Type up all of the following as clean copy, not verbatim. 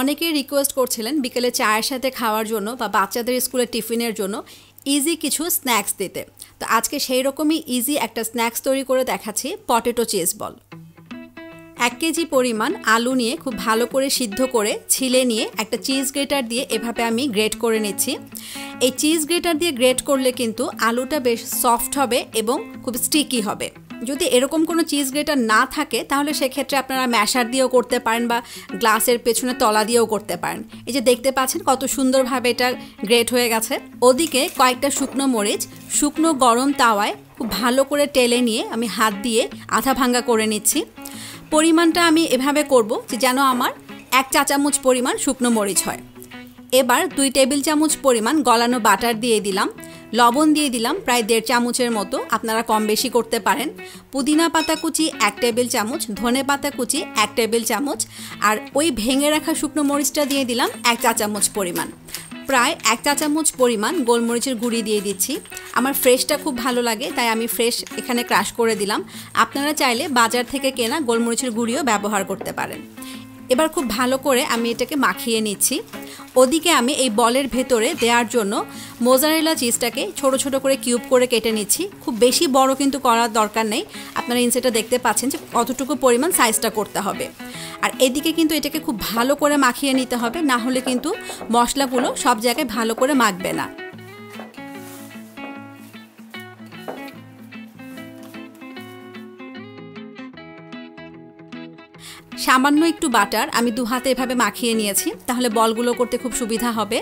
অনেকেই রিকোয়েস্ট করছিলেন বিকেলে চায়ের সাথে খাওয়ার জন্য বা বাচ্চাদের স্কুলের টিফিনের জন্য ইজি কিছু স্ন্যাক্স দিতে। তো আজকে সেই রকমই ইজি একটা স্ন্যাক্স তৈরি করে দেখাচ্ছি, পটেটো চিজ বল। 1 কেজি পরিমাণ আলু নিয়ে খুব ভালো করে সিদ্ধ করে ছিলে নিয়ে একটা চিজ গ্রেটার দিয়ে এভাবে আমি গ্রেট করে নিচ্ছি। এই চিজ গ্রেটার দিয়ে গ্রেট করলে কিন্তু আলুটা বেশ সফট হবে এবং খুব স্টিকি হবে। যদি এরকম কোনো চিজ গ্রেটার না থাকে তাহলে সেক্ষেত্রে আপনারা ম্যাশার দিয়েও করতে পারেন বা গ্লাসের পেছনে তলা দিয়েও করতে পারেন। এই যে দেখতে পাচ্ছেন কত সুন্দরভাবে এটা গ্রেট হয়ে গেছে। ওদিকে কয়েকটা শুকনো মরিচ শুকনো গরম তাওয়ায় খুব ভালো করে টেলে নিয়ে আমি হাত দিয়ে আধা ভাঙ্গা করে নিচ্ছি। পরিমাণটা আমি এভাবে করব যে যেন আমার 1 চা চামচ পরিমাণ শুকনো মরিচ হয়। এবার 2 টেবিল চামচ পরিমাণ গলানো বাটার দিয়ে দিলাম, লবণ দিয়ে দিলাম প্রায় 1.5 চামচের মতো, আপনারা কম বেশি করতে পারেন। পুদিনা পাতা কুচি 1 টেবিল চামচ, ধনে পাতা কুচি 1 টেবিল চামচ, আর ওই ভেঙে রাখা শুকনো মরিচটা দিয়ে দিলাম 1 চা চামচ পরিমাণ। প্রায় 1 চা চামচ পরিমাণ গোলমরিচের গুঁড়ি দিয়ে দিচ্ছি। আমার ফ্রেশটা খুব ভালো লাগে তাই আমি ফ্রেশ এখানে ক্রাশ করে দিলাম। আপনারা চাইলে বাজার থেকে কেনা গোলমরিচের গুঁড়িও ব্যবহার করতে পারেন। এবার খুব ভালো করে আমি এটাকে মাখিয়ে নিচ্ছি। ওদিকে আমি এই বলের ভেতরে দেওয়ার জন্য মোজারেলা চিজটাকে ছোট ছোট করে কিউব করে কেটে নিচ্ছি। খুব বেশি বড় কিন্তু করার দরকার নেই, আপনারা ইনসেটটা দেখতে পাচ্ছেন যে কতটুকু পরিমাণ সাইজটা করতে হবে। আর এদিকে কিন্তু এটাকে খুব ভালো করে মাখিয়ে নিতে হবে, না হলে কিন্তু মশলাগুলো সব জায়গায় ভালো করে মাখবে না। সামান্য একটু বাটার আমি 2 হাতে এভাবে মাখিয়ে নিয়েছি, তাহলে বলগুলো করতে খুব সুবিধা হবে।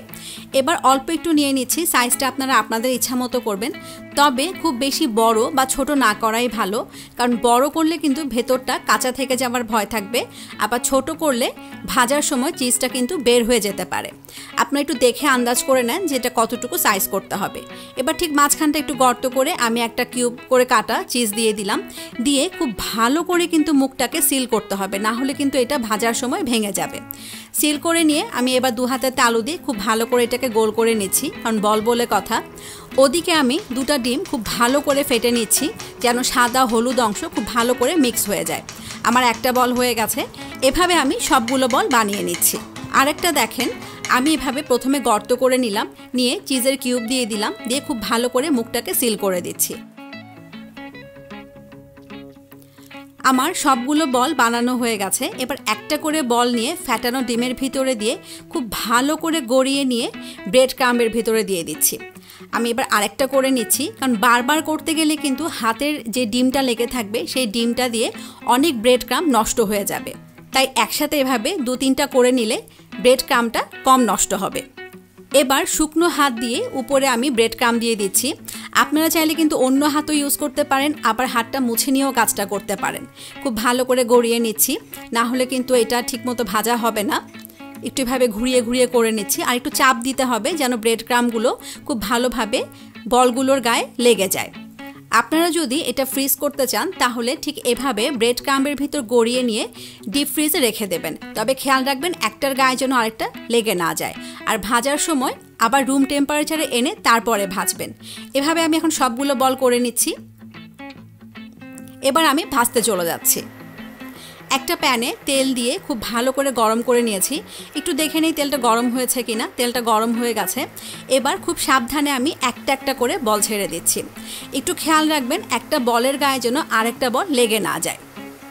এবার অল্প একটু নিয়ে নিচ্ছি, সাইজটা আপনারা আপনাদের ইচ্ছা মতো করবেন, তবে খুব বেশি বড় বা ছোট না করাই ভালো, কারণ বড় করলে কিন্তু ভেতরটা কাঁচা থেকে যাওয়ার ভয় থাকবে, আবার ছোট করলে ভাজার সময় চিজটা কিন্তু বের হয়ে যেতে পারে। আপনারা একটু দেখে আন্দাজ করে নেন যে এটা কতটুকু সাইজ করতে হবে। এবার ঠিক মাঝখানটা একটু গর্ত করে আমি একটা কিউব করে কাটা চিজ দিয়ে দিলাম, দিয়ে খুব ভালো করে কিন্তু মুখটাকে সিল করতে হবে, না হলে কিন্তু এটা ভাজার সময় ভেঙে যাবে। সিল করে নিয়ে আমি এবার 2 হাতে তালু দিয়ে খুব ভালো করে এটাকে গোল করে নিচ্ছি, কারণ বল বলে কথা। ওদিকে আমি 2টা ডিম খুব ভালো করে ফেটে নিচ্ছি, যেন সাদা হলুদ অংশ খুব ভালো করে মিক্স হয়ে যায়। আমার একটা বল হয়ে গেছে, এভাবে আমি সবগুলো বল বানিয়ে নিচ্ছি। আরেকটা দেখেন, আমি এভাবে প্রথমে গর্ত করে নিলাম, নিয়ে চিজের কিউব দিয়ে দিলাম, দিয়ে খুব ভালো করে মুখটাকে সিল করে দিচ্ছি। আমার সবগুলো বল বানানো হয়ে গেছে। এবার একটা করে বল নিয়ে ফ্যাটানো ডিমের ভিতরে দিয়ে খুব ভালো করে গড়িয়ে নিয়ে ব্রেড ক্রাম্বের ভিতরে দিয়ে দিচ্ছি। আমি এবার আরেকটা করে নিচ্ছি, কারণ বারবার করতে গেলে কিন্তু হাতের যে ডিমটা লেগে থাকবে সেই ডিমটা দিয়ে অনেক ব্রেড ক্রাম্ব নষ্ট হয়ে যাবে, তাই একসাথে এভাবে 2-3টা করে নিলে ব্রেড ক্রাম্বটা কম নষ্ট হবে। এবার শুকনো হাত দিয়ে উপরে আমি ব্রেড ক্রাম্ব দিয়ে দিচ্ছি। আপনারা চাইলে কিন্তু অন্য হাতও ইউজ করতে পারেন, আবার হাতটা মুছে নিয়েও কাজটা করতে পারেন। খুব ভালো করে গড়িয়ে নিচ্ছি, না হলে কিন্তু এটা ঠিকমতো ভাজা হবে না। একটু এভাবে ঘুরিয়ে ঘুরিয়ে করে নিচ্ছি, আর একটু চাপ দিতে হবে যেন ব্রেড ক্রাম্বগুলো খুব ভালোভাবে বলগুলোর গায়ে লেগে যায়। আপনারা যদি এটা ফ্রিজ করতে চান তাহলে ঠিক এভাবে ব্রেড ক্রাম্বের ভিতর গড়িয়ে নিয়ে ডিপ ফ্রিজে রেখে দেবেন, তবে খেয়াল রাখবেন একটার গায়ে যেন আরেকটা লেগে না যায়। আর ভাজার সময় আবার রুম টেম্পারেচারে এনে তারপরে ভাজবেন। এভাবে আমি এখন সবগুলো বল করে নিচ্ছি। এবার আমি ভাজতে চলে যাচ্ছি। একটা প্যানে তেল দিয়ে খুব ভালো করে গরম করে নিয়েছি, একটু দেখে নেই তেলটা গরম হয়েছে কিনা। তেলটা গরম হয়ে গেছে। এবার খুব সাবধানে আমি একটা একটা করে বল ছেড়ে দিচ্ছি। একটু খেয়াল রাখবেন একটা বলের গায়ে যেন আরেকটা বল লেগে না যায়।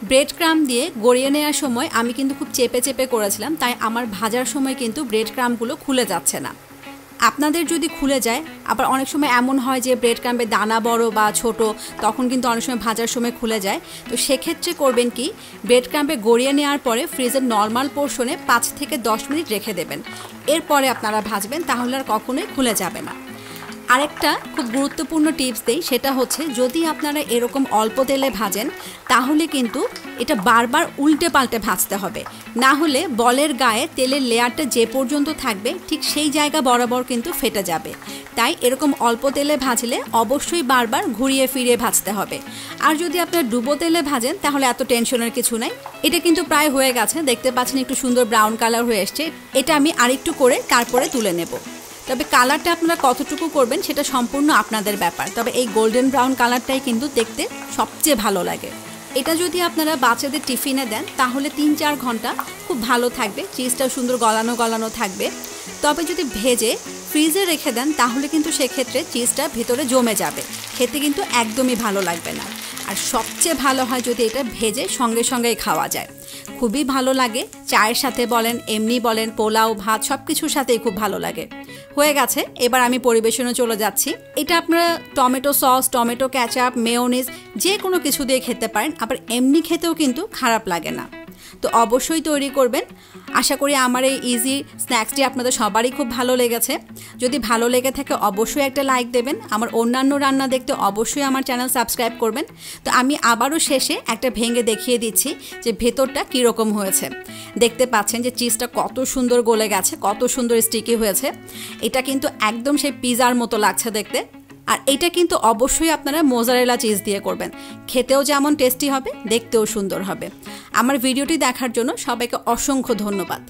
ব্রেড ক্রাম্ব দিয়ে গড়িয়ে নেওয়ার সময় আমি কিন্তু খুব চেপে চেপে করেছিলাম, তাই আমার ভাজার সময় কিন্তু ব্রেড ক্রাম্বগুলো খুলে যাচ্ছে না। আপনাদের যদি খুলে যায়, আবার অনেক সময় এমন হয় যে ব্রেড ক্রাম্বের দানা বড় বা ছোট, তখন কিন্তু অনেক সময় ভাজার সময় খুলে যায়। তো সেক্ষেত্রে করবেন কি, ব্রেড ক্রাম্বে গড়িয়ে নেওয়ার পরে ফ্রিজের নর্মাল পোর্শনে 5 থেকে 10 মিনিট রেখে দেবেন, এরপরে আপনারা ভাজবেন, তাহলে আর কখনোই খুলে যাবে না। আরেকটা খুব গুরুত্বপূর্ণ টিপস দেই, সেটা হচ্ছে যদি আপনারা এরকম অল্প তেলে ভাজেন তাহলে কিন্তু এটা বারবার উল্টে পাল্টে ভাজতে হবে, না হলে বলের গায়ে তেলের লেয়ারটা যে পর্যন্ত থাকবে ঠিক সেই জায়গা বরাবর কিন্তু ফেটে যাবে। তাই এরকম অল্প তেলে ভাজলে অবশ্যই বারবার ঘুরিয়ে ফিরিয়ে ভাজতে হবে। আর যদি আপনারা ডুবো তেলে ভাজেন তাহলে এত টেনশনের কিছু নাই। এটা কিন্তু প্রায় হয়ে গেছে, দেখতে পাচ্ছেন একটু সুন্দর ব্রাউন কালার হয়ে এসছে। এটা আমি আরেকটু করে তারপরে তুলে নেব। তবে কালারটা আপনারা কতটুকু করবেন সেটা সম্পূর্ণ আপনাদের ব্যাপার, তবে এই গোল্ডেন ব্রাউন কালারটাই কিন্তু দেখতে সবচেয়ে ভালো লাগে। এটা যদি আপনারা বাচ্চাদের টিফিনে দেন তাহলে 3-4 ঘন্টা খুব ভালো থাকবে, চিজটা সুন্দর গলানো গলানো থাকবে। তবে যদি ভেজে ফ্রিজে রেখে দেন তাহলে কিন্তু সেক্ষেত্রে চিজটা ভেতরে জমে যাবে, খেতে কিন্তু একদমই ভালো লাগবে না। আর সবচেয়ে ভালো হয় যদি এটা ভেজে সঙ্গে সঙ্গেই খাওয়া যায়, খুবই ভালো লাগে। চায়ের সাথে বলেন, এমনি বলেন, পোলাও ভাত সব কিছুর সাথেই খুব ভালো লাগে। হয়ে গেছে, এবার আমি পরিবেশনে চলে যাচ্ছি। এটা আপনারা tomato sauce, tomato ketchup, mayonnaise যে কোনো কিছু দিয়ে খেতে পারেন, আবার এমনি খেতেও কিন্তু খারাপ লাগে না। তো অবশ্যই তৈরি করবেন। আশা করি আমার এই ইজি স্ন্যাক্সটি আপনাদের সবারই খুব ভালো লেগেছে। যদি ভালো লেগে থাকে অবশ্যই একটা লাইক দেবেন। আমার অন্যান্য রান্না দেখতে অবশ্যই আমার চ্যানেল সাবস্ক্রাইব করবেন। তো আমি আবারও শেষে একটা ভেঙে দেখিয়ে দিচ্ছি যে ভেতরটা কীরকম হয়েছে। দেখতে পাচ্ছেন যে চিজটা কত সুন্দর গলে গেছে, কত সুন্দর স্টিকি হয়েছে। এটা কিন্তু একদম সেই পিজার মতো লাগছে দেখতে। আর এটা কিন্তু অবশ্যই আপনারা মোজারেলা চিজ দিয়ে করবেন, খেতেও যেমন টেস্টি হবে, দেখতেও সুন্দর হবে। আমার ভিডিওটি দেখার জন্য সবাইকে অসংখ্য ধন্যবাদ।